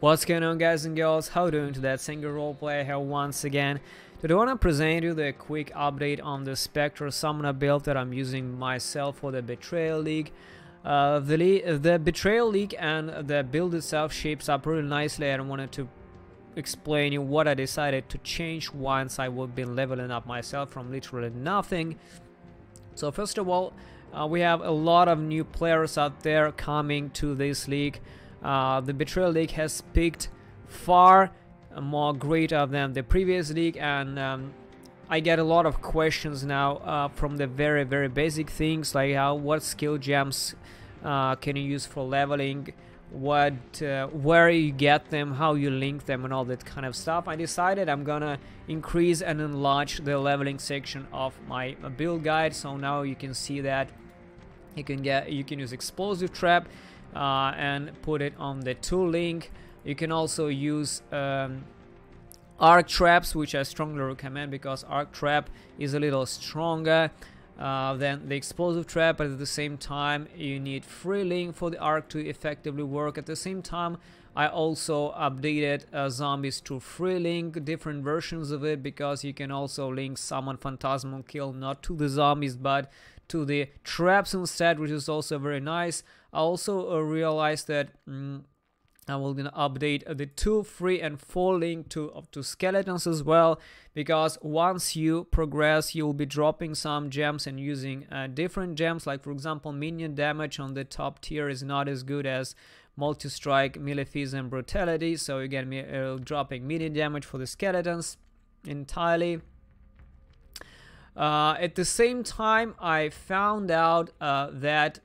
What's going on, guys and girls? How are you doing today? Single roleplay here once again. Today I want to present you the quick update on the SPECTRE summoner build that I'm using myself for the Betrayal League. The Betrayal League and the build itself shapes up really nicely, and I wanted to explain you what I decided to change once I would be leveling up myself from literally nothing. So first of all, we have a lot of new players out there coming to this league. The Betrayal League has picked far more greater than the previous league, and I get a lot of questions now from the very basic things like what skill gems can you use for leveling, where you get them, how you link them, and all that kind of stuff. I decided I'm gonna increase and enlarge the leveling section of my build guide, so now you can see that you can use explosive trap and put it on the tool link. You can also use arc traps, which I strongly recommend because arc trap is a little stronger than the explosive trap, but at the same time you need free link for the arc to effectively work. At the same time, I also updated zombies to free link, different versions of it, because you can also link summon phantasmal kill not to the zombies but to the traps instead, which is also very nice. I also realized that I will gonna update the 2, 3, and 4 link to skeletons as well, because once you progress you will be dropping some gems and using different gems. Like for example, Minion Damage on the top tier is not as good as multi-strike, malefice, and brutality, so you get dropping Minion Damage for the skeletons entirely. At the same time, I found out that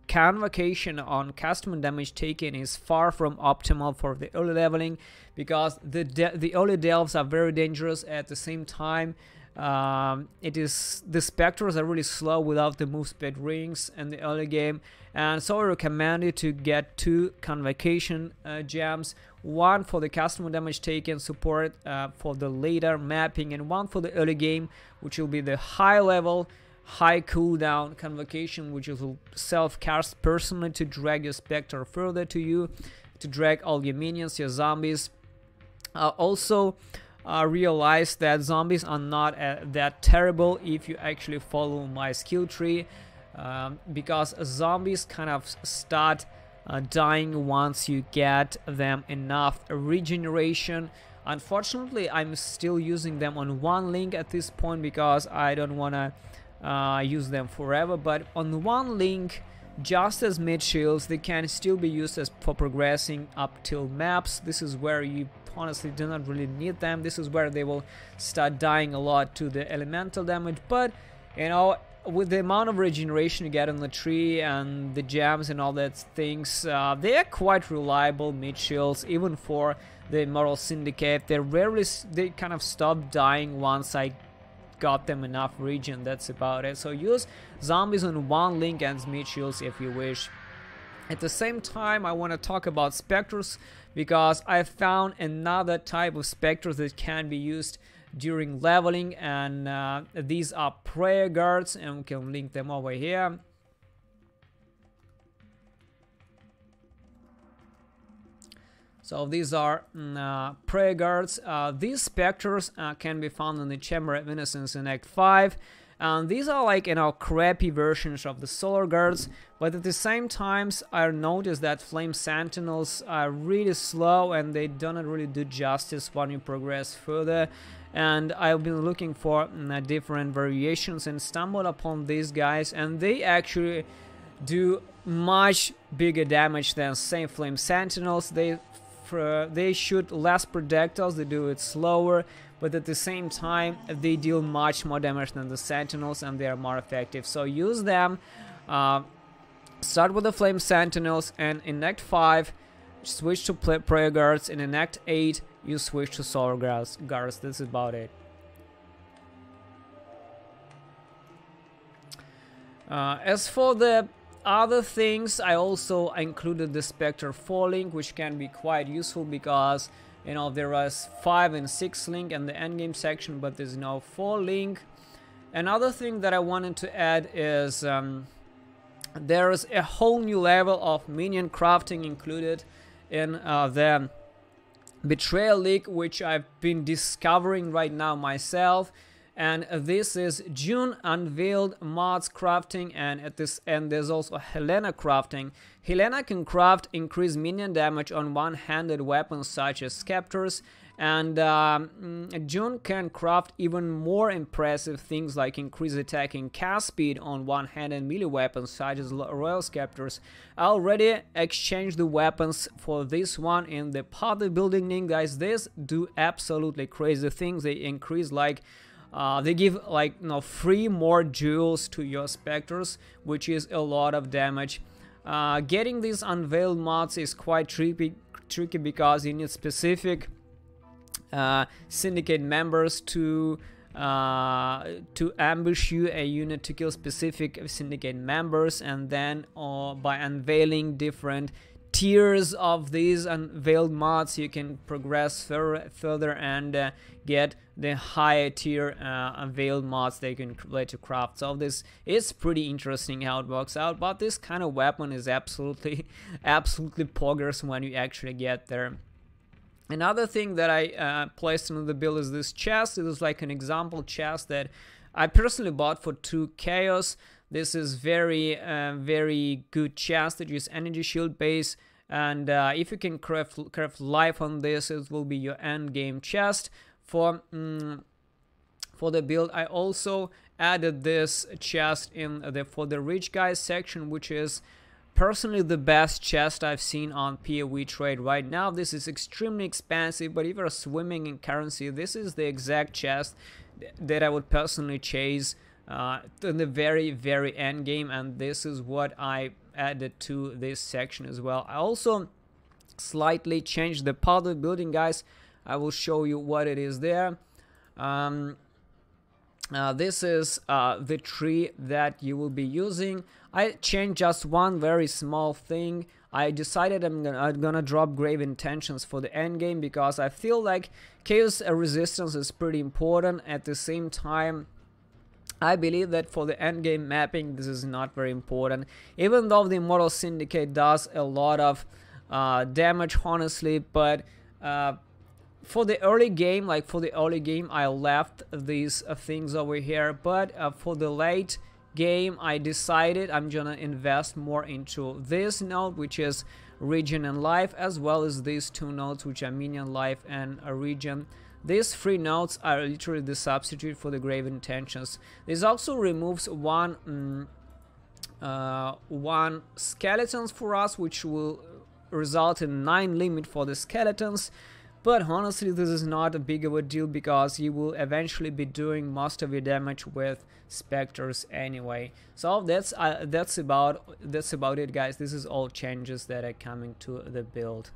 convocation on customer damage taken is far from optimal for the early leveling, because the early delves are very dangerous. At the same time, the specters are really slow without the move speed rings in the early game, and so I recommend you to get 2 convocation gems, 1 for the customer damage taken support for the later mapping, and 1 for the early game, which will be the high level, high cooldown convocation, which will self-cast personally to drag your spectre further to you, to drag all your minions, your zombies. Also realize that zombies are not that terrible if you actually follow my skill tree, because zombies kind of start dying once you get them enough regeneration. Unfortunately, I'm still using them on 1 link at this point because I don't want to use them forever, but on 1 link, just as mid shields, they can still be used for progressing up till maps. This is where you honestly do not really need them. This is where they will start dying a lot to the elemental damage, but you know, with the amount of regeneration you get on the tree and the gems and all that things, they are quite reliable mid shields, even for the Immortal Syndicate. They kind of stop dying once I got them enough regen. That's about it. So use zombies on 1 link and mid shields if you wish. At the same time, I want to talk about specters, because I found another type of specters that can be used during leveling, and these are prayer guards, and we can link them over here. So these are prayer guards. These specters can be found in the Chamber of Innocence in Act 5. And these are like, you know, crappy versions of the Solar Guards, but at the same time I noticed that Flame Sentinels are really slow and they do not really do justice when you progress further. And I've been looking for different variations and stumbled upon these guys, and they actually do much bigger damage than same Flame Sentinels. They shoot less projectiles, they do it slower, but at the same time they deal much more damage than the Sentinels, and they are more effective. So use them. Start with the Flame Sentinels, and in Act 5 switch to Prayer Guards, and in Act 8 you switch to Solar Guards. This is about it. As for the other things, I also included the Spectre 4 link, which can be quite useful because, you know, there was 5 and 6 link in the endgame section, but there's no 4 link. Another thing that I wanted to add is there's a whole new level of Minion Crafting included in the Betrayal League, which I've been discovering right now myself. And this is June unveiled mods crafting, and at this end there's also Helena crafting. Helena can craft increased minion damage on one-handed weapons such as scepters, and June can craft even more impressive things like increased attacking cast speed on one-handed melee weapons such as royal scepters. I already exchanged the weapons for this one in the powder building link, guys. These do absolutely crazy things. They increase like they give like 3 more jewels to your specters, which is a lot of damage. Getting these unveiled mods is quite tricky because you need specific syndicate members to ambush you, a unit to kill specific syndicate members, and then by unveiling different tiers of these unveiled mods you can progress further and get the higher tier unveiled mods they can let to craft. So this is pretty interesting how it works out, but this kind of weapon is absolutely poggers when you actually get there. Another thing that I placed into the build is this chest. It is like an example chest that I personally bought for 2 chaos. This is very good chest that uses energy shield base, and if you can craft life on this, it will be your end game chest for the build. I also added this chest in for the rich guys section, which is personally the best chest I've seen on PoE trade right now. This is extremely expensive, but if you're swimming in currency, this is the exact chest that I would personally chase in the very end game, and this is what I added to this section as well. I also slightly changed the powder building, guys. I will show you what it is there. This is the tree that you will be using. I changed just one very small thing. I decided I'm gonna drop Grave Intentions for the end game because I feel like chaos resistance is pretty important. At the same time, I believe that for the end game mapping this is not very important, even though the Immortal Syndicate does a lot of damage, honestly. But for the early game, I left these things over here, but for the late game I decided I'm gonna invest more into this node, which is Region and Life, as well as these 2 nodes, which are Minion Life and Region. These 3 nodes are literally the substitute for the Grave Intentions. This also removes one skeletons for us, which will result in 9 limit for the skeletons. But honestly, this is not a big of a deal because you will eventually be doing most of your damage with specters anyway. So that's about it, guys. This is all changes that are coming to the build.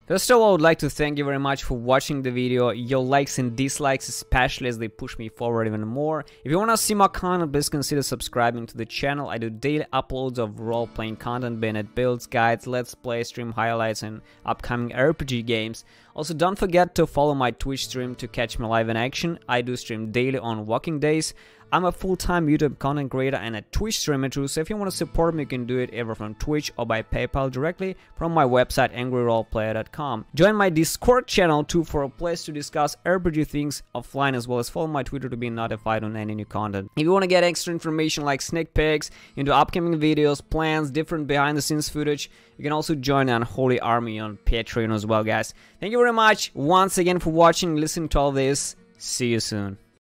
First of all, I would like to thank you very much for watching the video. Your likes and dislikes, especially, as they push me forward even more. If you want to see more content, please consider subscribing to the channel. I do daily uploads of role-playing content, being it builds, guides, let's play, stream highlights, and upcoming RPG games. Also, don't forget to follow my Twitch stream to catch me live in action. I do stream daily on working days. I'm a full-time YouTube content creator and a Twitch streamer too, so if you want to support me, you can do it either from Twitch or by PayPal directly from my website angryroleplayer.com. Join my Discord channel too for a place to discuss RPG things offline, as well as follow my Twitter to be notified on any new content. If you want to get extra information like sneak peeks into upcoming videos, plans, different behind-the-scenes footage, you can also join the Unholy Army on Patreon as well, guys. Thank you very much once again for watching, listening to all this. See you soon.